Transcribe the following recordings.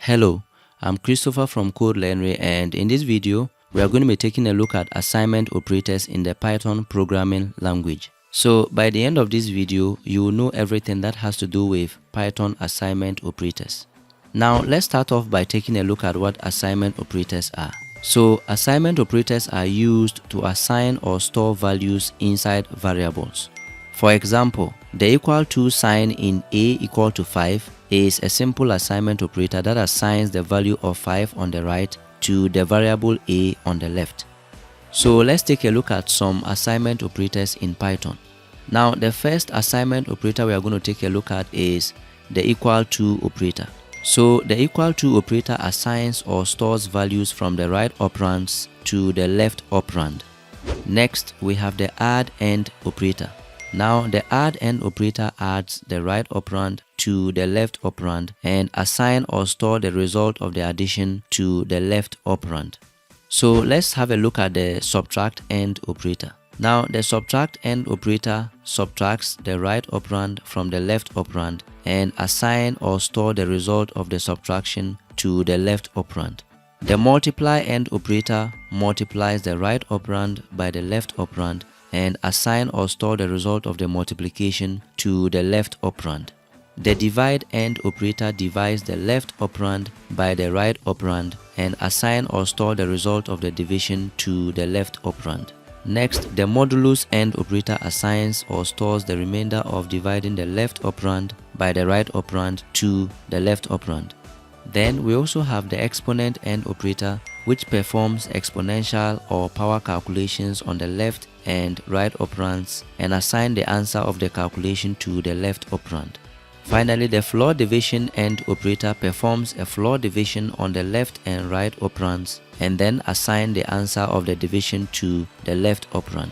Hello, I'm Christopher from Learnry, and in this video, we are going to be taking a look at assignment operators in the Python programming language. So by the end of this video, you will know everything that has to do with Python assignment operators. Now let's start off by taking a look at what assignment operators are. So assignment operators are used to assign or store values inside variables. For example, the equal to sign in a equal to 5 is a simple assignment operator that assigns the value of 5 on the right to the variable a on the left. So let's take a look at some assignment operators in Python. Now the first assignment operator we are going to take a look at is the equal to operator. So the equal to operator assigns or stores values from the right operands to the left operand. Next, we have the add end operator. Now the add end operator adds the right operand to the left operand and assign or store the result of the addition to the left operand. So let's have a look at the subtract end operator. Now the subtract end operator subtracts the right operand from the left operand and assign or store the result of the subtraction to the left operand. The multiply end operator multiplies the right operand by the left operand and assign or store the result of the multiplication to the left operand. The divide end operator divides the left operand by the right operand and assign or store the result of the division to the left operand. Next, the modulus end operator assigns or stores the remainder of dividing the left operand by the right operand to the left operand. Then we also have the exponent end operator, which performs exponential or power calculations on the left and right operands and assign the answer of the calculation to the left operand. Finally, the floor division end operator performs a floor division on the left and right operands and then assign the answer of the division to the left operand.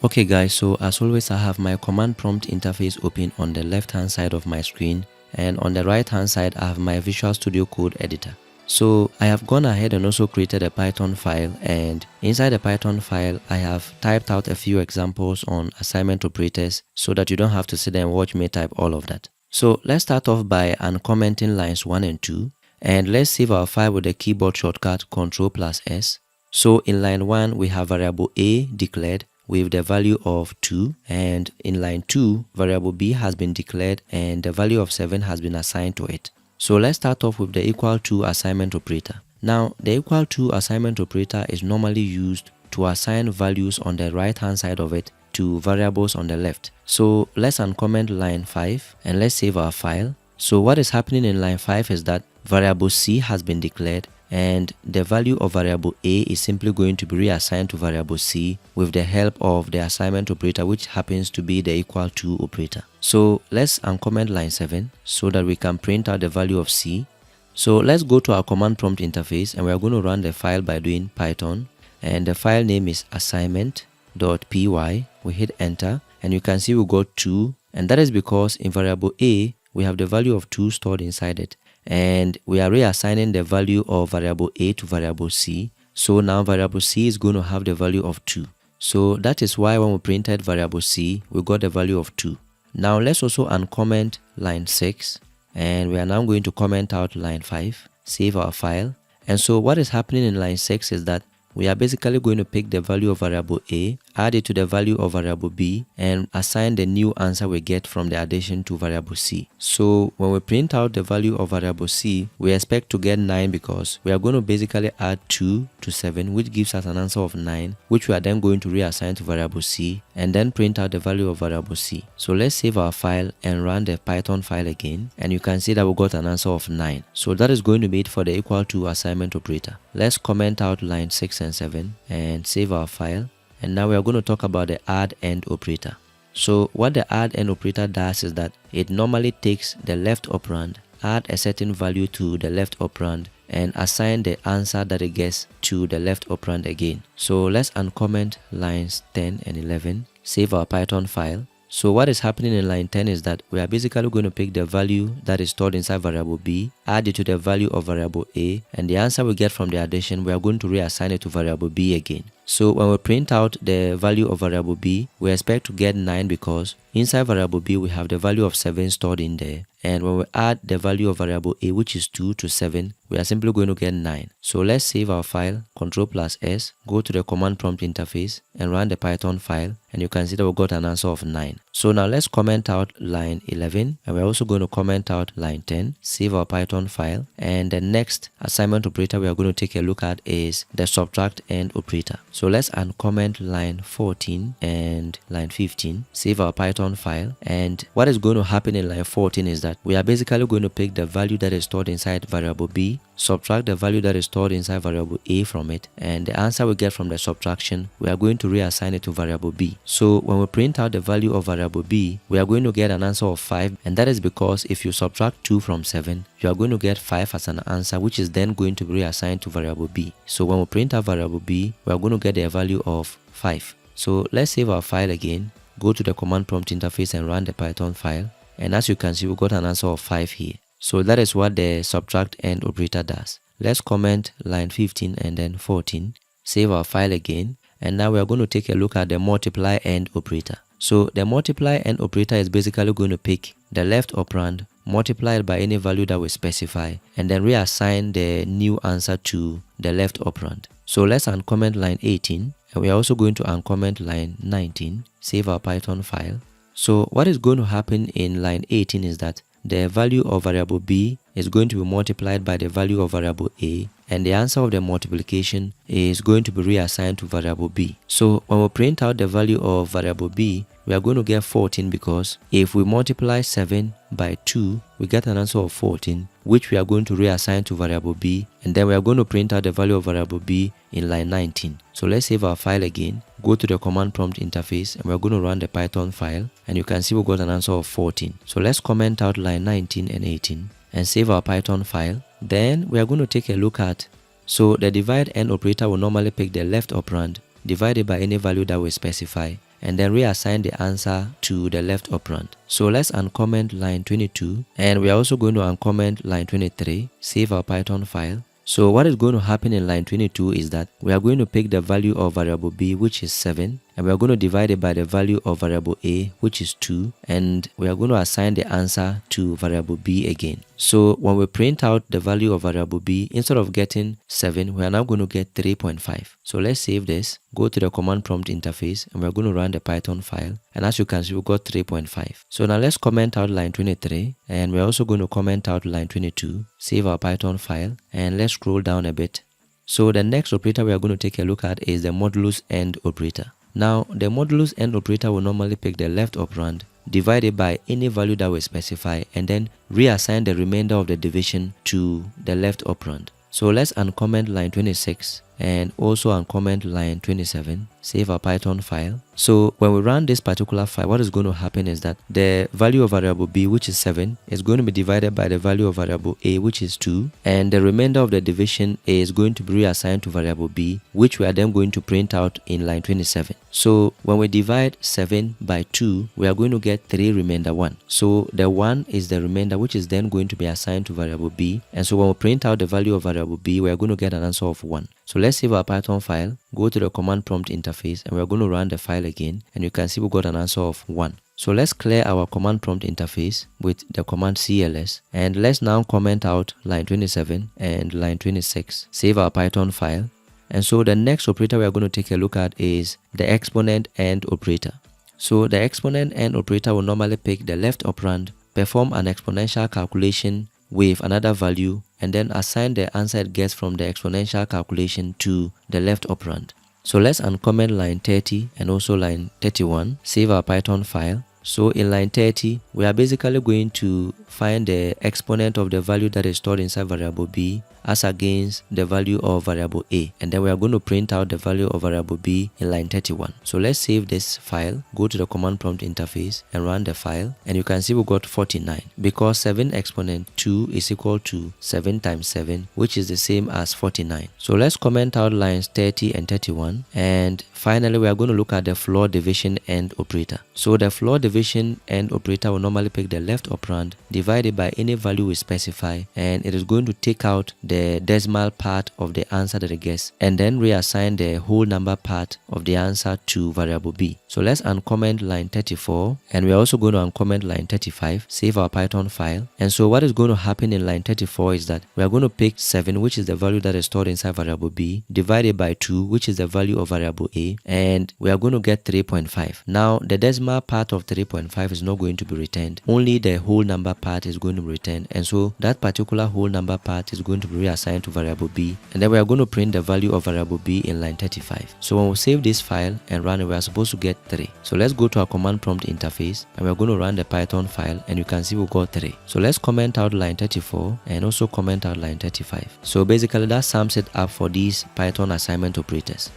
Okay guys, so as always I have my command prompt interface open on the left hand side of my screen, and on the right hand side I have my Visual Studio Code editor. So I have gone ahead and also created a Python file, and inside the Python file I have typed out a few examples on assignment operators so that you don't have to sit there and watch me type all of that. So let's start off by uncommenting lines 1 and 2, and let's save our file with the keyboard shortcut Ctrl+S. So in line 1 we have variable a declared with the value of 2, and in line 2 variable b has been declared and the value of 7 has been assigned to it. So let's start off with the equal to assignment operator. Now the equal to assignment operator is normally used to assign values on the right hand side of it to variables on the left. So let's uncomment line 5 and let's save our file. So what is happening in line 5 is that variable c has been declared and the value of variable a is simply going to be reassigned to variable c with the help of the assignment operator, which happens to be the equal to operator. So let's uncomment line 7 so that we can print out the value of c. So let's go to our command prompt interface and we are going to run the file by doing Python, and the file name is assignment.py. We hit enter and you can see we got 2, and that is because in variable a we have the value of 2 stored inside it, and we are reassigning the value of variable a to variable c. So now variable c is going to have the value of 2. So that is why when we printed variable c, we got the value of 2. Now let's also uncomment line 6, and we are now going to comment out line 5, save our file. And so what is happening in line 6 is that we are basically going to pick the value of variable a, add it to the value of variable b, and assign the new answer we get from the addition to variable c. So when we print out the value of variable c, we expect to get 9 because we are going to basically add 2 to 7, which gives us an answer of 9, which we are then going to reassign to variable c and then print out the value of variable c. So let's save our file and run the Python file again, and you can see that we got an answer of 9. So that is going to be it for the equal to assignment operator. Let's comment out line 6 and 7 and save our file. And now we are going to talk about the add end operator. So what the add end operator does is that it normally takes the left operand, add a certain value to the left operand, and assign the answer that it gets to the left operand again. So let's uncomment lines 10 and 11, save our Python file. So what is happening in line 10 is that we are basically going to pick the value that is stored inside variable b, add it to the value of variable a, and the answer we get from the addition, we are going to reassign it to variable b again. So when we print out the value of variable b, we expect to get 9 because inside variable b we have the value of 7 stored in there. And when we add the value of variable a, which is 2, to 7, we are simply going to get 9. So let's save our file, Ctrl+S, go to the command prompt interface and run the Python file, and you can see that we got an answer of 9. So now let's comment out line 11, and we're also going to comment out line 10, save our Python file, and the next assignment operator we are going to take a look at is the subtract AND operator. So let's uncomment line 14 and line 15, save our Python file, and what is going to happen in line 14 is that we are basically going to pick the value that is stored inside variable b, subtract the value that is stored inside variable a from it, and the answer we get from the subtraction, we are going to reassign it to variable b. So when we print out the value of variable b, we are going to get an answer of 5, and that is because if you subtract 2 from 7, you are going to get 5 as an answer, which is then going to be reassigned to variable b. So when we print out variable b, we are going to get a value of 5. So let's save our file again, go to the command prompt interface and run the Python file, and as you can see, we got an answer of 5 here. So that is what the subtract AND operator does. Let's comment line 15 and then 14, save our file again, and now we are going to take a look at the multiply AND operator. So the multiply AND operator is basically going to pick the left operand, multiplied by any value that we specify, and then reassign the new answer to the left operand. So let's uncomment line 18, and we are also going to uncomment line 19, save our Python file. So what is going to happen in line 18 is that the value of variable b is going to be multiplied by the value of variable a, and the answer of the multiplication is going to be reassigned to variable b. So when we print out the value of variable b, we are going to get 14 because if we multiply 7 by 2, we get an answer of 14, which we are going to reassign to variable b, and then we are going to print out the value of variable b in line 19. So let's save our file again, go to the command prompt interface, and we're going to run the Python file, and you can see we got an answer of 14. So let's comment out line 19 and 18 and save our Python file. Then we are going to take a look at, so the divide AND operator will normally pick the left operand divided by any value that we specify, and then reassign the answer to the left operand. So let's uncomment line 22, and we are also going to uncomment line 23, save our Python file. So what is going to happen in line 22 is that we are going to pick the value of variable b, which is 7, and we are going to divide it by the value of variable a, which is 2, and we are going to assign the answer to variable b again. So when we print out the value of variable b, instead of getting 7, we are now going to get 3.5. So let's save this, go to the command prompt interface, and we're going to run the Python file, and as you can see, we got 3.5. So now let's comment out line 23, and we're also going to comment out line 22, save our Python file, and let's scroll down a bit. So the next operator we are going to take a look at is the modulus AND operator. Now the modulus AND operator will normally pick the left operand divided by any value that we specify, and then reassign the remainder of the division to the left operand. So let's uncomment line 26 and also uncomment line 27, save our Python file. So when we run this particular file, what is going to happen is that the value of variable b, which is 7, is going to be divided by the value of variable a, which is 2, and the remainder of the division is going to be reassigned to variable b, which we are then going to print out in line 27. So when we divide 7 by 2, we are going to get 3 remainder 1. So the 1 is the remainder, which is then going to be assigned to variable b, and so when we print out the value of variable b, we are going to get an answer of 1. So let's save our Python file, go to the command prompt interface, and we're going to run the file again, and you can see we got an answer of 1. So let's clear our command prompt interface with the command cls, and let's now comment out line 27 and line 26, save our Python file. And so the next operator we are going to take a look at is the exponent AND operator. So the exponent AND operator will normally pick the left operand, perform an exponential calculation with another value, and then assign the answer it gets from the exponential calculation to the left operand. So let's uncomment line 30 and also line 31, save our Python file. So in line 30, we are basically going to find the exponent of the value that is stored inside variable b as against the value of variable a, and then we are going to print out the value of variable b in line 31. So let's save this file, go to the command prompt interface and run the file, and you can see we got 49 because 7 exponent 2 is equal to 7 times 7, which is the same as 49. So let's comment out lines 30 and 31, and finally we are going to look at the floor division AND operator. So the floor division division AND operator will normally pick the left operand, divide it by any value we specify, and it is going to take out the decimal part of the answer that it gets, and then reassign the whole number part of the answer to variable b. So let's uncomment line 34, and we're also going to uncomment line 35, save our Python file. And so what is going to happen in line 34 is that we are going to pick 7, which is the value that is stored inside variable b, divided by 2, which is the value of variable a, and we are going to get 3.5. Now the decimal part of 3.5 is not going to be returned, only the whole number part is going to be returned, and so that particular whole number part is going to be reassigned to variable b, and then we are going to print the value of variable b in line 35. So when we save this file and run it, we are supposed to get 3. So let's go to our command prompt interface, and we're going to run the Python file, and you can see we got 3. So let's comment out line 34 and also comment out line 35. So basically that sums it up for these Python assignment operators.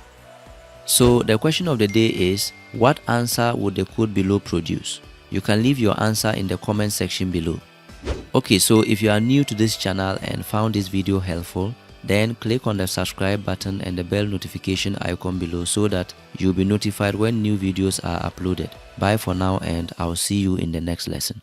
So the question of the day is, what answer would the code below produce? You can leave your answer in the comment section below. Okay, so if you are new to this channel and found this video helpful, then click on the subscribe button and the bell notification icon below so that you'll be notified when new videos are uploaded. Bye for now, and I'll see you in the next lesson.